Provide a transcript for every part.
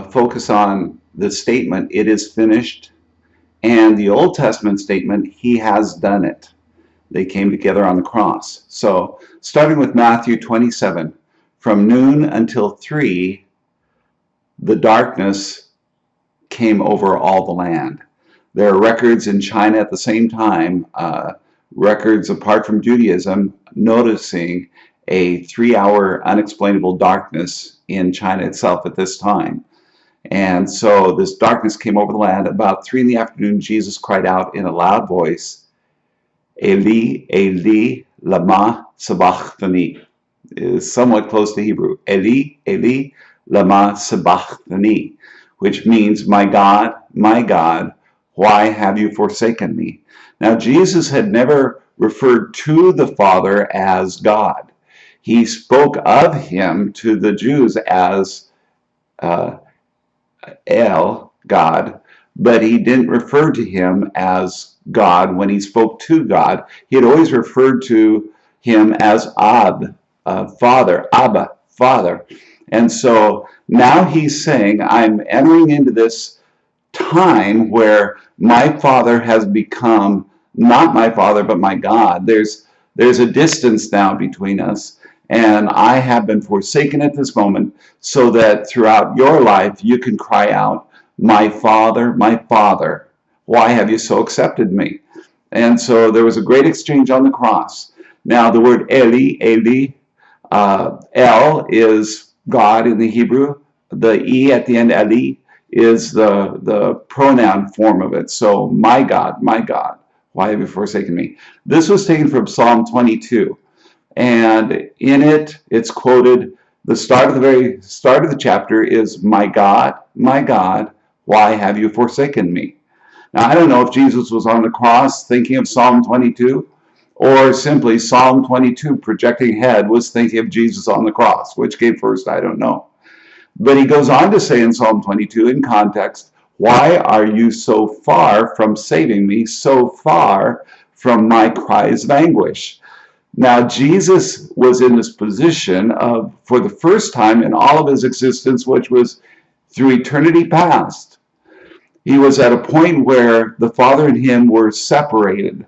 focus on the statement, "It is finished," and the Old Testament statement, "He has done it." They came together on the cross. So, starting with Matthew 27, from noon until 3, the darkness came over all the land. There are records in China at the same time, records apart from Judaism, noticing a 3-hour unexplainable darkness in China itself at this time. And so this darkness came over the land. About 3 in the afternoon, Jesus cried out in a loud voice, "Eli, Eli, lama sabachthani." It is somewhat close to Hebrew. "Eli, Eli, lama sabachthani," which means, my God, why have you forsaken me?" Now, Jesus had never referred to the Father as God. He spoke of him to the Jews as El, God, but he didn't refer to him as God when he spoke to God. He had always referred to him as Ab, Father, Abba, Father. And so now he's saying, I'm entering into this time where my Father has become not my Father, but my God. There's a distance now between us, and I have been forsaken at this moment, so that throughout your life you can cry out, my Father, why have you so accepted me?" And so there was a great exchange on the cross. Now the word Eli, Eli, El is God in the Hebrew. The E at the end, Eli, is the pronoun form of it. So, my God, why have you forsaken me? This was taken from Psalm 22. And in it, it's quoted, the very start of the chapter is, my God, why have you forsaken me?" Now, I don't know if Jesus was on the cross thinking of Psalm 22, or simply Psalm 22 projecting ahead was thinking of Jesus on the cross. Which came first, I don't know. But he goes on to say in Psalm 22, in context, "Why are you so far from saving me, so far from my cries of anguish?" Now, Jesus was in this position of, for the first time in all of his existence, which was through eternity past, he was at a point where the Father and him were separated.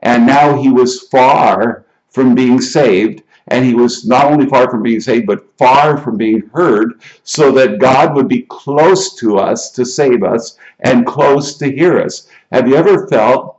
And now he was far from being saved. And he was not only far from being saved, but far from being heard, so that God would be close to us to save us and close to hear us. Have you ever felt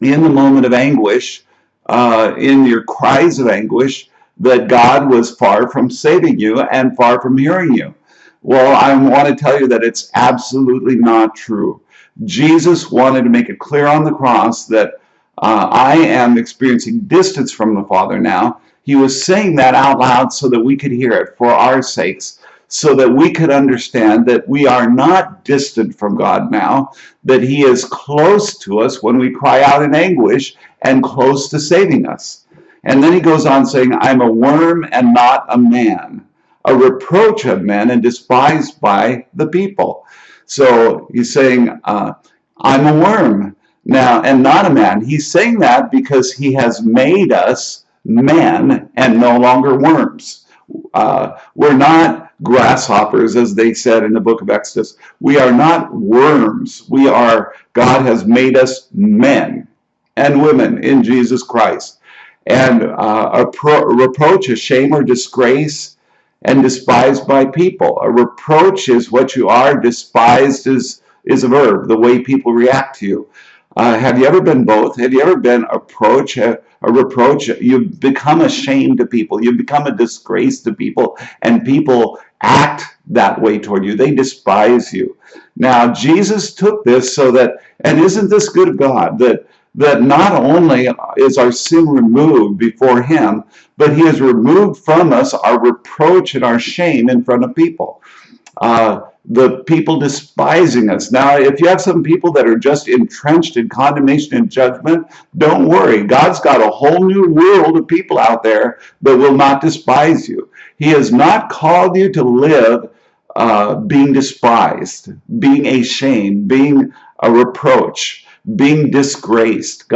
in the moment of anguish, in your cries of anguish, that God was far from saving you and far from hearing you? Well, I want to tell you that it's absolutely not true. Jesus wanted to make it clear on the cross that I am experiencing distance from the Father now. He was saying that out loud so that we could hear it for our sakes, so that we could understand that we are not distant from God now, that he is close to us when we cry out in anguish and close to saving us. And then he goes on saying, "I'm a worm and not a man, a reproach of men and despised by the people." So he's saying, I'm a worm now and not a man. He's saying that because he has made us men and no longer worms. We're not grasshoppers, as they said in the book of Exodus. We are not worms. God has made us men and women in Jesus Christ. And a reproach, a shame or disgrace, and despised by people. A reproach is what you are. Despised is a verb, the way people react to you. Have you ever been both? Have you ever been a reproach? You become a shame to people. You become a disgrace to people, and people act that way toward you. They despise you. Now, Jesus took this so that, and isn't this good of God, that not only is our sin removed before him, but he has removed from us our reproach and our shame in front of people. The people despising us. Now, if you have some people that are just entrenched in condemnation and judgment, don't worry. God's got a whole new world of people out there that will not despise you. He has not called you to live being despised, being a shame, being a reproach, being disgraced.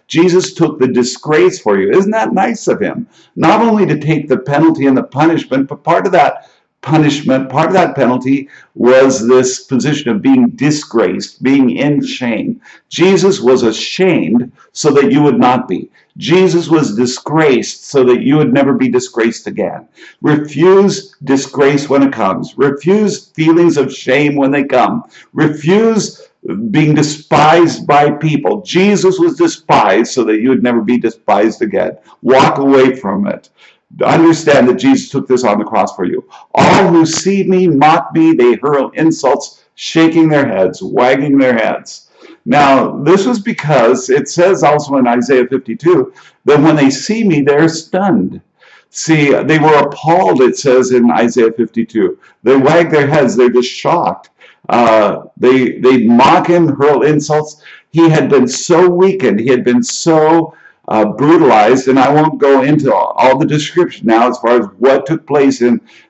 Jesus took the disgrace for you. Isn't that nice of him? Not only to take the penalty and the punishment, but part of that punishment, part of that penalty was this position of being disgraced, being in shame. Jesus was ashamed so that you would not be. Jesus was disgraced so that you would never be disgraced again. Refuse disgrace when it comes. Refuse feelings of shame when they come. Refuse being despised by people. Jesus was despised so that you would never be despised again. Walk away from it. Understand that Jesus took this on the cross for you. All who see me mock me, they hurl insults, shaking their heads, wagging their heads. Now, this was because it says also in Isaiah 52 that when they see me, they're stunned. See, they were appalled, it says in Isaiah 52. They wag their heads, they're just shocked. They mock him, hurl insults. He had been so weakened, he had been so brutalized, and I won't go into all the description now as far as what took place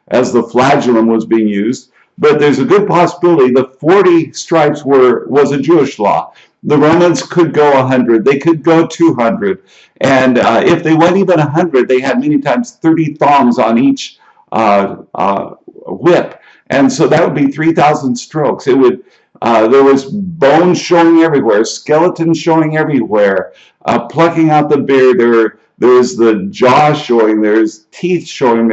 as the flagellum was being used, but there's a good possibility the 40 stripes was a Jewish law. The Romans could go 100, they could go 200, and if they went even 100, they had many times 30 thongs on each whip, and so that would be 3,000 strokes. It would there was bones showing everywhere, skeletons showing everywhere, plucking out the beard. There was the jaw showing. There's teeth showing.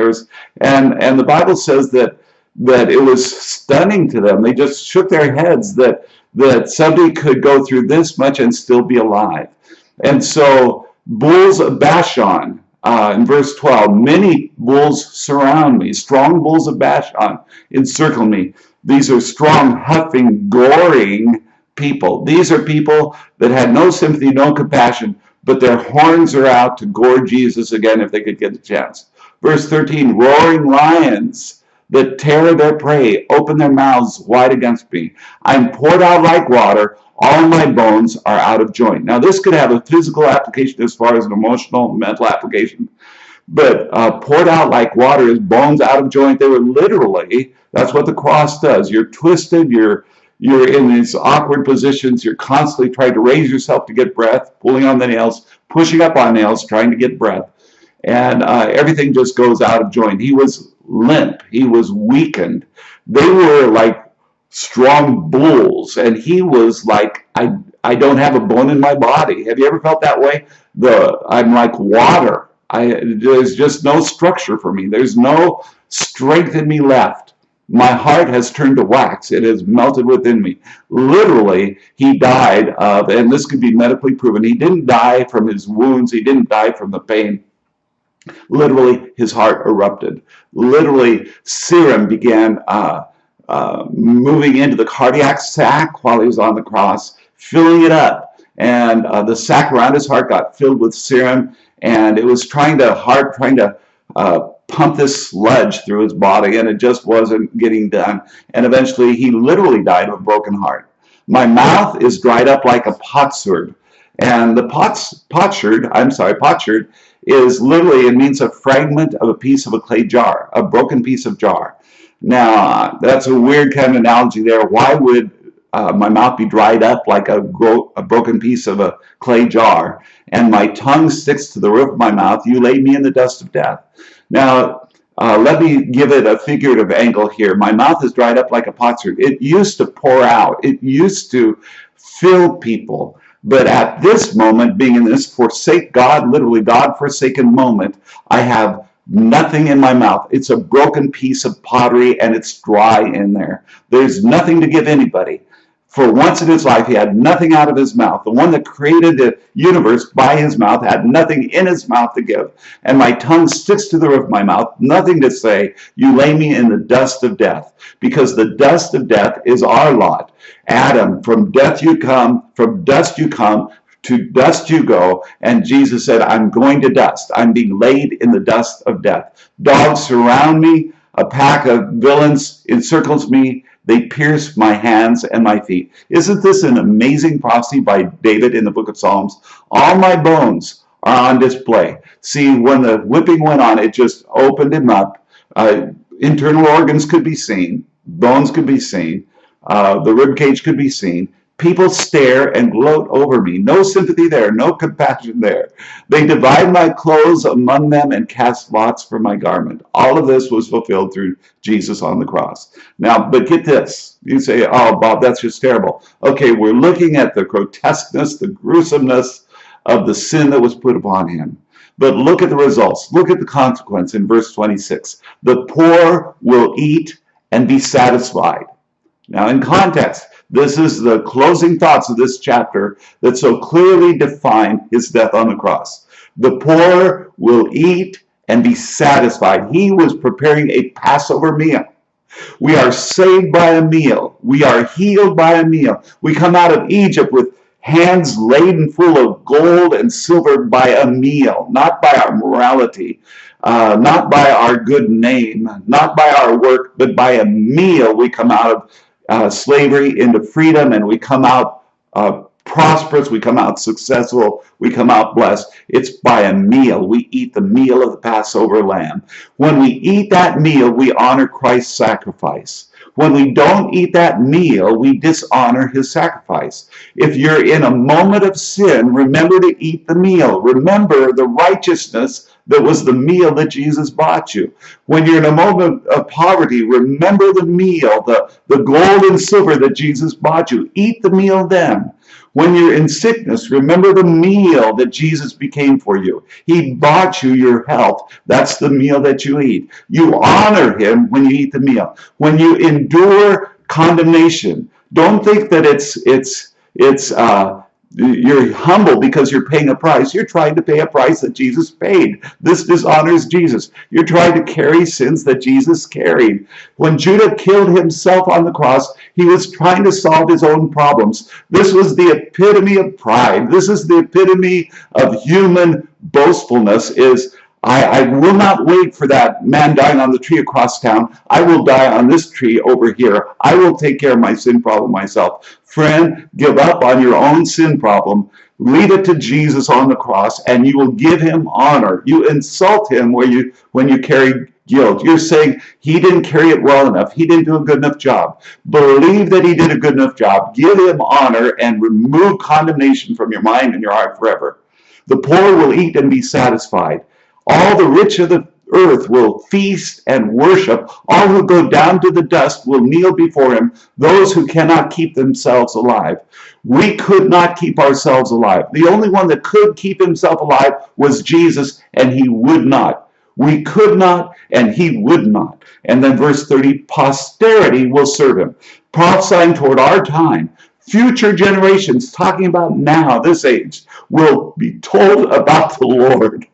And the Bible says that it was stunning to them. They just shook their heads that somebody could go through this much and still be alive. And so bulls of Bashan, in verse 12, many bulls surround me. Strong bulls of Bashan encircle me. These are strong, huffing, goring people. These are people that had no sympathy, no compassion, but their horns are out to gore Jesus again if they could get the chance. Verse 13, roaring lions that tear their prey, open their mouths wide against me. I'm poured out like water. All my bones are out of joint. Now, this could have a physical application as far as an emotional, mental application. But poured out like water is bones out of joint. They were literally, that's what the cross does. You're twisted, you're in these awkward positions, you're constantly trying to raise yourself to get breath, pulling on the nails, pushing up on nails, trying to get breath. And everything just goes out of joint. He was limp, he was weakened. They were like strong bulls, and he was like, I don't have a bone in my body. Have you ever felt that way? I'm like water. There's just no structure for me. There's no strength in me left. My heart has turned to wax. It has melted within me. Literally, he died of, and this could be medically proven, he didn't die from his wounds. He didn't die from the pain. Literally, his heart erupted. Literally, serum began moving into the cardiac sac while he was on the cross, filling it up. And the sac around his heart got filled with serum, and it was trying to pump this sludge through his body, and it just wasn't getting done. And eventually, he literally died of a broken heart. My mouth is dried up like a potsherd, and the potsherd is literally, it means a fragment of a piece of a clay jar, a broken piece of jar. Now, that's a weird kind of analogy there. Why would my mouth be dried up like a broken piece of a clay jar, and my tongue sticks to the roof of my mouth? You laid me in the dust of death. Now, let me give it a figurative angle here. My mouth is dried up like a potsherd. It used to pour out. It used to fill people. But at this moment, being in this literally God-forsaken moment, I have nothing in my mouth. It's a broken piece of pottery, and it's dry in there. There's nothing to give anybody. For once in his life, he had nothing out of his mouth. The one that created the universe by his mouth had nothing in his mouth to give. And my tongue sticks to the roof of my mouth, nothing to say. You lay me in the dust of death, because the dust of death is our lot. Adam, from death you come, from dust you come, to dust you go. And Jesus said, I'm going to dust. I'm being laid in the dust of death. Dogs surround me. A pack of villains encircles me. They pierce my hands and my feet. Isn't this an amazing prophecy by David in the book of Psalms? All my bones are on display. See, when the whipping went on, it just opened him up. Internal organs could be seen. Bones could be seen. The rib cage could be seen. People stare and gloat over me. No sympathy there, no compassion there. They divide my clothes among them and cast lots for my garment. All of this was fulfilled through Jesus on the cross. Now, but get this. You say, oh, Bob, that's just terrible. Okay, we're looking at the grotesqueness, the gruesomeness of the sin that was put upon him. But look at the results. Look at the consequence in verse 26. The poor will eat and be satisfied. Now, in context, this is the closing thoughts of this chapter that so clearly define his death on the cross. The poor will eat and be satisfied. He was preparing a Passover meal. We are saved by a meal. We are healed by a meal. We come out of Egypt with hands laden full of gold and silver by a meal, not by our morality, not by our good name, not by our work, but by a meal. We come out of slavery into freedom, and we come out prosperous, we come out successful, we come out blessed. It's by a meal. We eat the meal of the Passover lamb. When we eat that meal, we honor Christ's sacrifice. When we don't eat that meal, we dishonor his sacrifice. If you're in a moment of sin, remember to eat the meal. Remember the righteousness that was the meal that Jesus bought you. When you're in a moment of poverty, remember the meal, the gold and silver that Jesus bought you. Eat the meal then. When you're in sickness, remember the meal that Jesus became for you. He bought you your health. That's the meal that you eat. You honor him when you eat the meal. When you endure condemnation, don't think that you're humble because you're paying a price. You're trying to pay a price that Jesus paid. This dishonors Jesus. You're trying to carry sins that Jesus carried. When Judah killed himself on the cross, he was trying to solve his own problems. This was the epitome of pride. This is the epitome of human boastfulness, is I will not wait for that man dying on the tree across town. I will die on this tree over here. I will take care of my sin problem myself. Friend, give up on your own sin problem. Leave it to Jesus on the cross, and you will give him honor. You insult him when you carry guilt. You're saying he didn't carry it well enough. He didn't do a good enough job. Believe that he did a good enough job. Give him honor and remove condemnation from your mind and your heart forever. The poor will eat and be satisfied. All the rich of the earth will feast and worship. All who go down to the dust will kneel before him, those who cannot keep themselves alive. We could not keep ourselves alive. The only one that could keep himself alive was Jesus, and he would not. We could not, and he would not. And then verse 30, posterity will serve him. Prophesying toward our time, future generations, talking about now, this age, will be told about the Lord.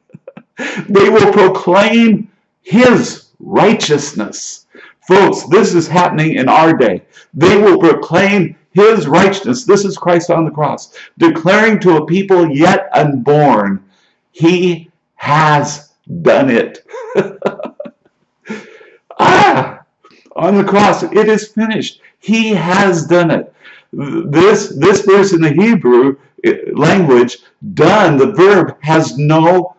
They will proclaim his righteousness. Folks, this is happening in our day. They will proclaim his righteousness. This is Christ on the cross, declaring to a people yet unborn, he has done it. On the cross, it is finished. He has done it. This verse in the Hebrew language, done, the verb has no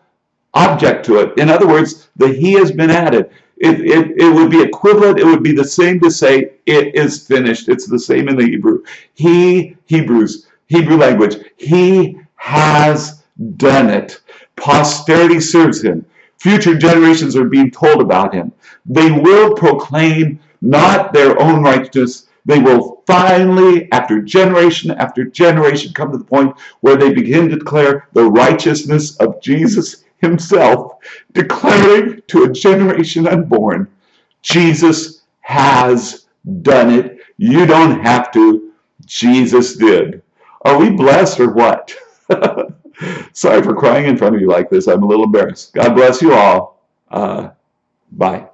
object to it. In other words, the he has been added. It would be equivalent, it would be the same to say it is finished. It's the same in the Hebrew. Hebrew language. He has done it. Posterity serves him. Future generations are being told about him. They will proclaim not their own righteousness. They will finally, after generation, come to the point where they begin to declare the righteousness of Jesus himself, declaring to a generation unborn, Jesus has done it. You don't have to. Jesus did. Are we blessed or what? Sorry for crying in front of you like this. I'm a little embarrassed. God bless you all. Bye.